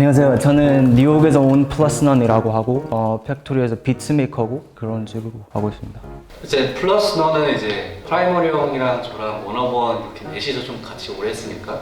안녕하세요. 저는 뉴욕에서 온 플러스넌이라고 하고 팩토리에서 비트메이커고 그런 직으로 하고 있습니다. 이제 플러스넌은 이제 프라이머리 형이랑 저랑 원어원 이렇게 넷이서 좀 같이 오래 했으니까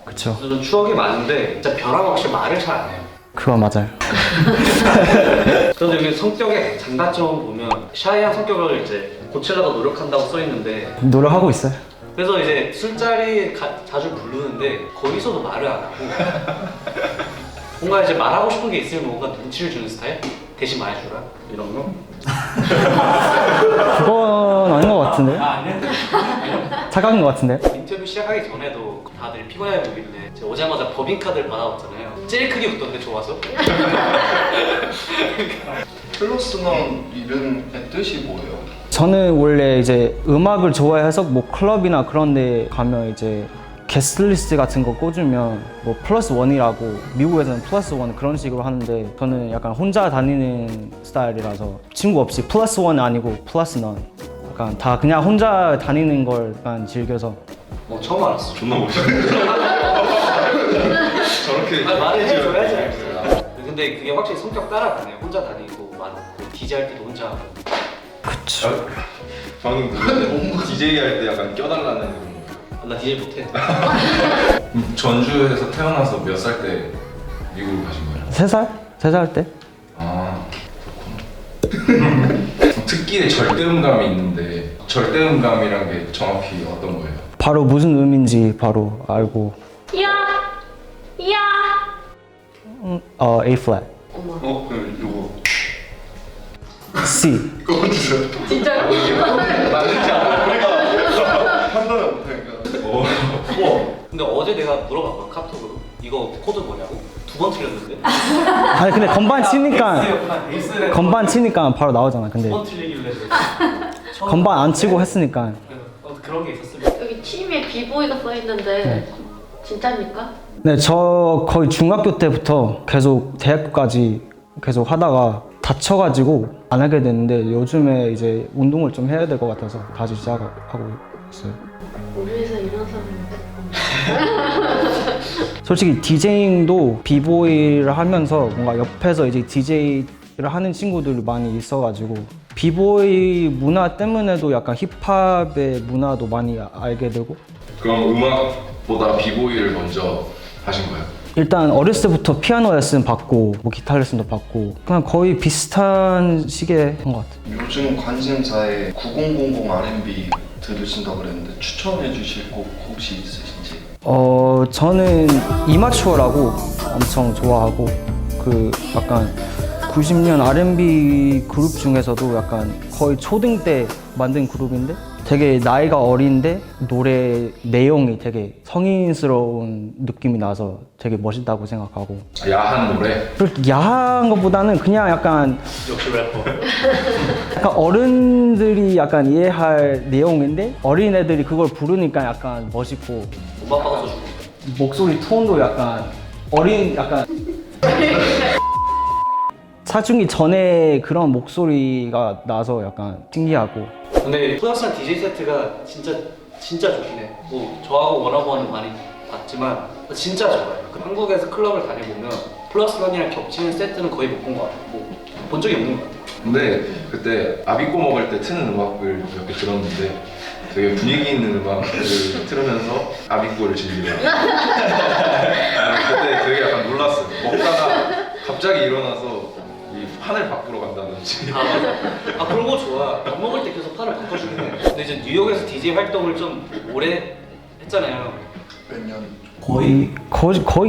그쵸. 좀 추억이 많은데 진짜 변함없이 말을 잘 안 해요. 그거 맞아요. 저는 여기 성격의 장단점 보면 샤이한 성격을 이제 고치려고 노력한다고 써 있는데 노력하고 있어요. 그래서 이제 술자리에 자주 부르는데 거기서도 말을 안 하고 뭔가 이제 말하고 싶은 게 있으면 뭔가 눈치를 주는 스타일? 대신 말해주라 이런 거? 그건 아닌 것 같은데? 아니야? 착각인 것 같은데? 인터뷰 시작하기 전에도 다들 피곤해 보이는데 제가 오자마자 법인카드를 받아왔잖아요. 제일 크게 웃던데 좋아서. 플러스넌 이름의 뜻이 뭐예요? 저는 원래 이제 음악을 좋아해서 뭐 클럽이나 그런 데 가면 이제 게스트리스트 같은 거 꽂으면 뭐 플러스 원이라고 미국에서는 플러스 원 그런 식으로 하는데 저는 약간 혼자 다니는 스타일이라서 친구 없이 플러스 원 아니고 플러스 넌 약간 다 그냥 혼자 다니는 걸 약간 즐겨서 처음 알았어. 존나 멋있네. 저렇게 말해줘야지 알겠어요. 근데 그게 확실히 성격 따라가네요. 혼자 다니고 DJ 할 때도 혼자 하고. 그쵸. 방금 DJ 할 때 약간 껴달라는 그런 거. 나 DJ 못해. 전주에서 태어나서 몇 살 때 미국을 가신 거예요? 3살? 3살 때? 아 그렇구나. 특기의 절대음감이 있는데 절대음감이란 게 정확히 어떤 거예요? 바로 무슨 음인지 바로 알고 A flat, 그럼 요거 C. 그거 주세요. 진짜요? 맞는지 알아? 우리가 판단을 못하니까. 근데 어제 내가 물어봤거든 카톡으로. 이거 코드 뭐냐고? 2번 틀렸는데? 아니 근데 건반 치니까 바로 나오잖아. 근데 2번 틀리길래 건반 안 치고 했으니까. 그런 게 있었으면. 여기 팀에 비보이가 써있는데 네. 진짜입니까? 네, 저 거의 중학교 때부터 계속 대학교까지 계속 하다가 다쳐가지고 안 하게 됐는데 요즘에 이제 운동을 좀 해야 될 것 같아서 다시 시작하고 있어요. 우리 회사 이런 사람이 솔직히 디제잉도 비보이를 하면서 뭔가 옆에서 이제 디제이를 하는 친구들이 많이 있어가지고 비보이 문화 때문에도 약간 힙합의 문화도 많이 알게 되고 그럼 음악보다 비보이를 먼저 하신 거예요? 일단 어렸을 때부터 피아노 레슨 받고 뭐 기타 레슨도 받고 그냥 거의 비슷한 시기에 한 것 같아요. 요즘 관심사에 9000 R&B 들으신다고 그랬는데 추천해 주실 곡 혹시 있으신지? 저는 이마추어라고 엄청 좋아하고 그 약간 90년 R&B 그룹 중에서도 약간 거의 초등 때 만든 그룹인데 되게 나이가 어린데 노래 내용이 되게 성인스러운 느낌이 나서 되게 멋있다고 생각하고 야한 노래? 그렇게 야한 것보다는 그냥 약간 역시 래퍼. 약간 어른들이 약간 이해할 내용인데 어린애들이 그걸 부르니까 약간 멋있고 엄마 아빠가 써주고. 목소리 톤도 약간 어린 약간 사춘기 전에 그런 목소리가 나서 약간 신기하고 근데 플러스한 DJ 세트가 진짜 좋긴 해. 뭐 저하고 원어원은 많이 봤지만 진짜 좋아요. 한국에서 클럽을 다녀보면 플러스원이랑 겹치는 세트는 거의 못 본 것 같아요. 뭐 본 적이 없는 것 같아요. 근데 그때 아비꼬 먹을 때 트는 음악을 몇 개 들었는데 되게 분위기 있는 음악을 틀으면서 아비꼬를 즐기더라고요. 그때 되게 약간 놀랐어요. 먹다가 갑자기 일어나서 이 판을 바꾸러 간다든지. 아 맞아. 아 그런 거 좋아. 밥 먹을 때 계속 판을 바꿔주는 애. 근데 이제 뉴욕에서 DJ 활동을 좀 오래 했잖아요. 몇 년? 거의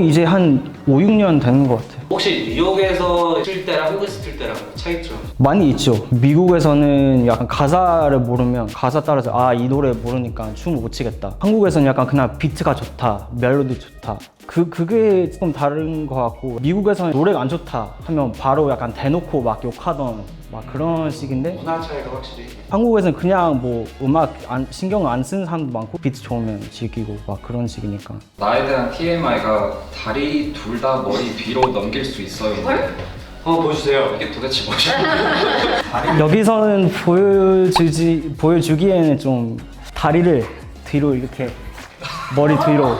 이제 한 5, 6년 되는 것 같아요. 혹시 뉴욕에서 틀 때랑 한국에서 틀 때랑 차이점? 많이 있죠. 미국에서는 약간 가사를 모르면 가사 따라서 아 이 노래 모르니까 춤을 못 추겠다. 한국에서는 약간 그냥 비트가 좋다, 멜로디 좋다. 그게 조금 다른 것 같고 미국에서는 노래가 안 좋다 하면 바로 약간 대놓고 막 욕하던 막 그런 식인데 문화 차이가 확실히. 한국에서는 그냥 뭐 음악 신경 안 쓰는 사람도 많고 비트 좋으면 즐기고 막 그런 식이니까 나에 대한 TMI가 다리 둘 다 머리 뒤로 넘길 수 있어요. 한번 보여주세요. 이게 도대체 뭐야? 여기서는 보여주기에는 좀 다리를 뒤로 이렇게 머리 뒤로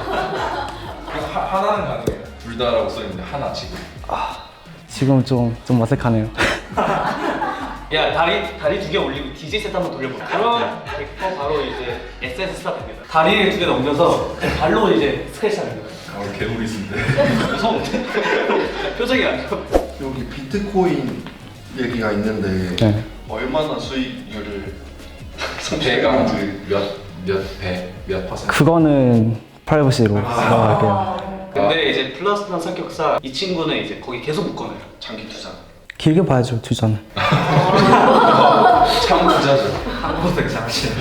하나는 가능해요. 둘 다라고 써있는데 하나 지금. 지금 좀 어색하네요. 야 다리 2개 올리고 DJ 세트 한번 돌려볼까? 그럼 100% 바로 이제 SS 스타 됩니다. 다리를 2개 넘겨서 발로 이제 스케치 합니다. 괴물이 있는데. 무서운데? 표정이 안 좋아. 여기 비트코인 얘기가 있는데 네. 얼마나 수익률을 배가 몇 퍼센트? 그거는 프라이버시로 넘어갈게요. 근데 이제 플러스는 성격상 이 친구는 이제 거기 계속 묶어놔요. 장기 투자. 길게 봐야죠, 투자는. 참 부자죠. 한국어 되게 잘하시네.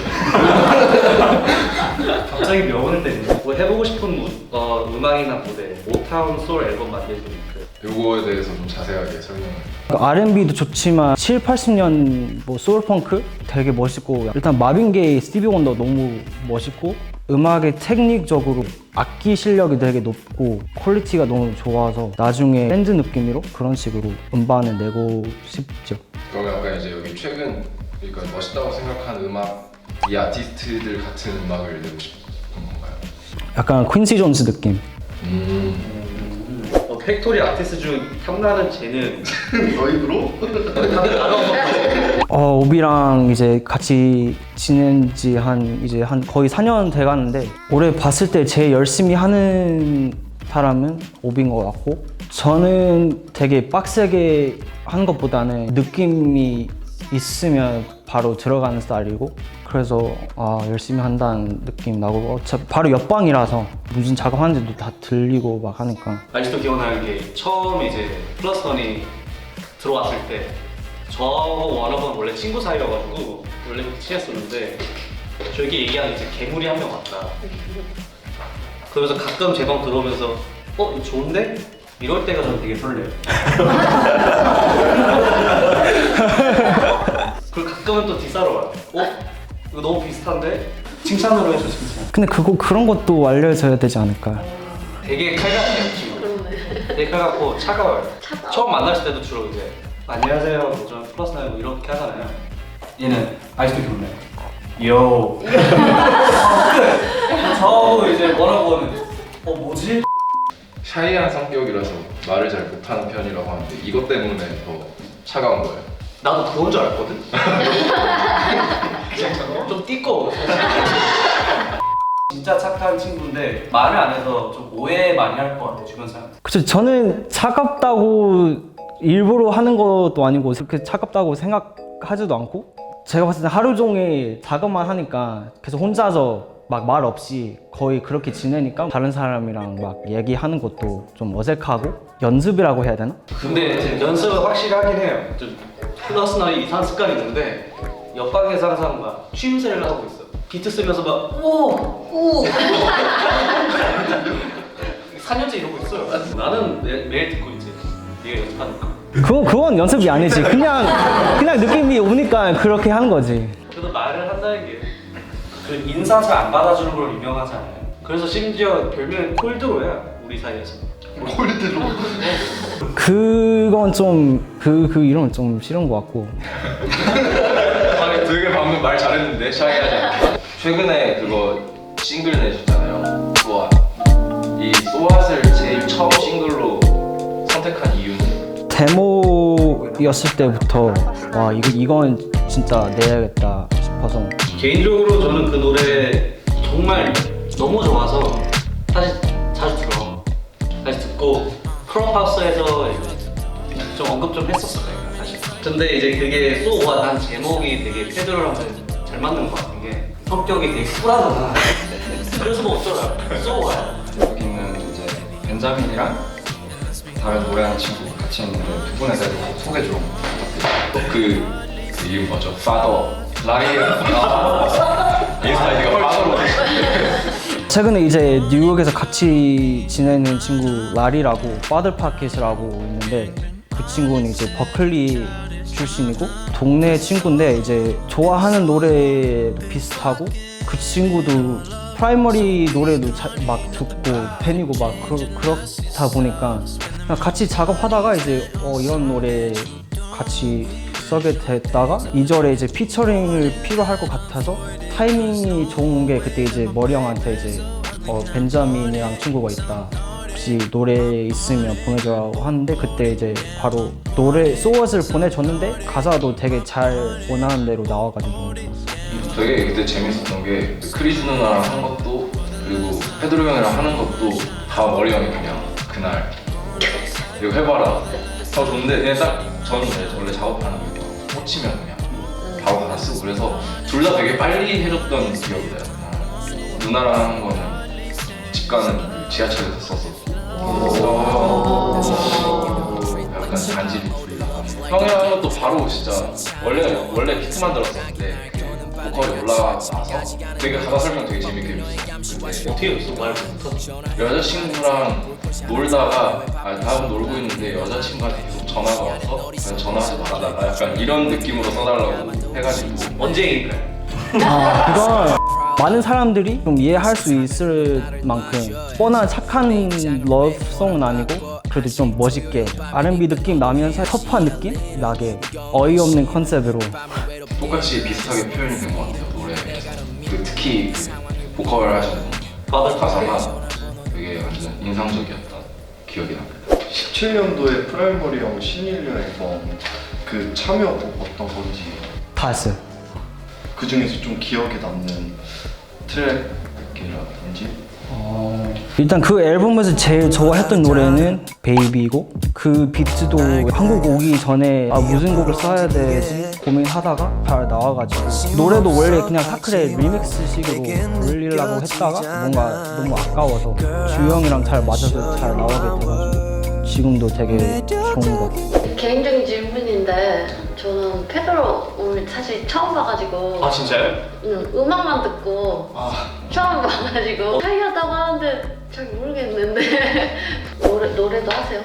갑자기 명언을 때리네. 뭐 해보고 싶은 음악이나 무대, 모타운 소울 앨범 만들기 요거에 대해서 좀 자세하게 설명을. R&B도 좋지만 7, 80년 뭐 소울펑크 되게 멋있고 일단 마빈 게이, 스티비 원더 너무 멋있고 음악의 테크닉적으로 악기 실력이 되게 높고 퀄리티가 너무 좋아서 나중에 밴드 느낌으로 그런 식으로 음반을 내고 싶죠. 그러면 아까 이제 여기 최근 그러니까 멋있다고 생각한 음악 이 아티스트들 같은 음악을 내고 싶은 건가요? 약간 퀸시 존스 느낌. 팩토리 아티스트 중 탐나는 쟤는 너 입으로? 다들 알아. 오비랑 이제 같이 지낸 지 한 거의 4년 돼 가는데 올해 봤을 때 제일 열심히 하는 사람은 오비인 것 같고 저는 되게 빡세게 하는 것보다는 느낌이 있으면 바로 들어가는 스타일이고 그래서 열심히 한다는 느낌 나고 어차피 바로 옆방이라서 무슨 작업하는지도 다 들리고 막 하니까 아직도 기억나는 게 처음 이제 플러스원이 들어왔을 때 저하고 원어번 원래 친구 사이여가지고 원래부터 친했었는데 저기 얘기하는 이제 괴물이 한 명 왔다. 그러면서 가끔 제 방 들어오면서 이거 좋은데? 이럴 때가 저는 되게 설레요. 그리고 가끔은 또 뒷사러 와요. 이거 너무 비슷한데? 칭찬으로 해줘 칭찬. 근데 그런 것도 알려줘야 되지 않을까. 되게 칼같아요 친구. 그러네. 되게 칼같고 차가워요. 차가워. 처음 만났을 때도 주로 이제 안녕하세요, 저는 플러스나요 이렇게 하잖아요. 얘는 아직도 기억나요. 요. 끝. 저하고 이제 뭐라고는 뭐지? 샤이한 성격이라서 말을 잘 못하는 편이라고 하는데 이것 때문에 더 차가운 거예요. 나도 그건 줄 알았거든. 좀 띠꺼워. 진짜 착한 친구인데 말을 안 해서 좀 오해 많이 할 것 같아 주변 사람. 그쵸, 저는 차갑다고 일부러 하는 것도 아니고 그렇게 차갑다고 생각하지도 않고 제가 봤을 때 하루 종일 작업만 하니까 계속 혼자서 막 말 없이 거의 그렇게 지내니까 다른 사람이랑 막 얘기하는 것도 좀 어색하고 연습이라고 해야 되나? 근데 지금 연습은 확실히 하긴 해요. 좀 플러스나 이상한 습관이 있는데 옆방에서 항상 막 취임새를 하고 있어. 비트 쓰면서 막 오! 4년째 이러고 있어요. 나는 매일 듣고 있지. 네가 연습하니까. 그건 연습이 아니지. 그냥 느낌이 오니까 그렇게 하는 거지. 그래도 말을 한다는 게 그 인사 잘 안 받아주는 걸로 유명하잖아요. 그래서 심지어 별명이 콜드로야 우리 사이에서. 콜드로. 그건 좀 그 이름은 좀 싫은 것 같고. 아니 되게 방금 말 잘했는데 샤이하지 않게. 최근에 그거 싱글 내셨잖아요. 소아. 이 소아를 제일 처음 싱글로 선택한 이유는? 데모였을 때부터 와 이건 진짜 내야겠다 싶어서 개인적으로 저는 그 노래 정말 너무 좋아서 사실 자주 들어. 다시 듣고 클럽하우스에서 좀 언급 좀 했었어 내가 사실. 근데 이제 그게 소와 난 제목이 되게 페드로랑 잘 맞는 것 같은 게 성격이 되게 쿨하잖아. 그래서 뭐 어쩌라 소와. 여기 있는 이제 벤자민이랑 다른 노래하는 친구 같이 있는데 두 분에 대해서 소개 좀 부탁드립니다. 그 이름 뭐죠? 파더 라리 인스타 아이디가 빠져로. 최근에 이제 뉴욕에서 같이 지내는 친구 라리라고 파들파켓이라고 있는데 그 친구는 이제 버클리 출신이고 동네 친구인데 이제 좋아하는 노래도 비슷하고 그 친구도 프라이머리 노래도 막 듣고 팬이고 막 그렇다 보니까 그냥 같이 작업하다가 이제 이런 노래 같이 쓰게 됐다가 2절에 이제 피처링을 필요할 것 같아서 타이밍이 좋은 게 그때 이제 머리 형한테 이제 벤자민이랑 친구가 있다 혹시 노래 있으면 보내줘라고 하는데 그때 이제 바로 노래 소엇을 보내줬는데 가사도 되게 잘 원하는 대로 나와가지고 너무 좋았어요. 되게 그때 재밌었던 게 크리즈 누나랑 한 것도 그리고 페드로 형이랑 하는 것도 다 머리 형이 그냥 그날 이거 해봐라 더 좋은데 그냥 딱 저는 원래 작업하는 거 꽂히면 그냥 바로 가사 쓰고 그래서 둘 다 되게 빨리 해줬던 기억이 나요. 누나랑 하는 거는 집 가는 그 지하철에서 썼었고 약간 간질이 형이랑 하는 것도 바로 진짜 원래 비트 만들었었는데 보컬이 올라와서 되게 가사 설명 되게 재밌게 해줬어요. 어떻게 했어? 말 못했어. 여자친구랑 놀다가 다음 놀고 있는데 여자친구한테 계속 전화가 와서 그냥 전화하지 말아달라 약간 이런 느낌으로 써달라고 해가지고 언제 얘기할까요? 그건 많은 사람들이 좀 이해할 수 있을 만큼 뻔한 착한 러브송은 아니고 그래도 좀 멋있게 R&B 느낌 나면서 터프한 느낌 나게 어이없는 컨셉으로 똑같이 비슷하게 표현이 된 것 같아요 노래. 그 특히 그 보컬 하시는 가사가 되게 완전 인상적이었던 기억이 납니다. 17년도에 프라이머리 형 신인류 앨범 그 참여곡 어떤 건지 다 했어요. 그 중에서 좀 기억에 남는 트랙이라든지 일단 그 앨범에서 제일 좋아했던 노래는 베이비고 그 비트도 한국 오기 전에 무슨 곡을 써야 되지 고민하다가 잘 나와가지고 노래도 원래 그냥 사클의 리믹스식으로 올리려고 했다가 뭔가 너무 아까워서 주영이랑 잘 맞아서 잘 나오게 돼가지고 지금도 되게 좋은 것 같아요. 개인적인 질문인데 저는 페드로 오늘 사실 처음 봐가지고 아 진짜요? 음악만 듣고 처음 봐가지고 하이하다고 하는데 잘 모르겠는데 노래도 하세요?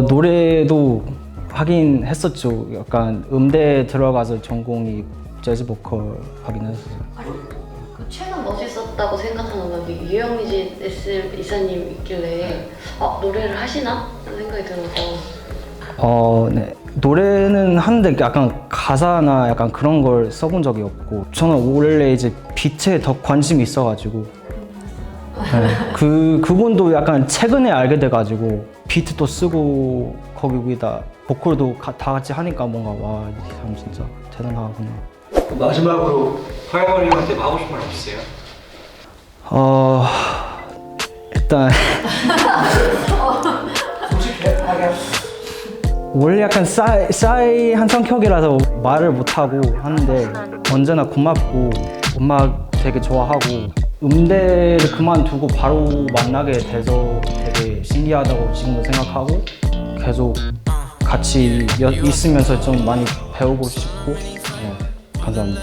노래도 하긴 했었죠. 약간 음대 들어가서 전공이 재즈 보컬 하긴 했었어요. 최근 멋있었다고 생각하는 건 유영진 이사님 있길래 노래를 하시나? 라는 생각이 들어서 네. 노래는 하는데 약간 가사나 약간 그런 걸 써본 적이 없고 저는 원래 이제 비트에 더 관심이 있어가지고 네. 그분도 약간 최근에 알게 돼가지고 비트도 쓰고 거기 위에다 보컬도 다 같이 하니까 뭔가 와 참 진짜 대단하구나. 마지막으로 프라이머리 형한테 하고 싶은 말 없으세요? 일단 원래 약간 싸이한 성격이라서 말을 못하고 하는데 언제나 고맙고 음악 되게 좋아하고 음대를 그만두고 바로 만나게 돼서 되게 신기하다고 지금도 생각하고 계속 같이 있으면서 좀 많이 배우고 싶고 감사합니다.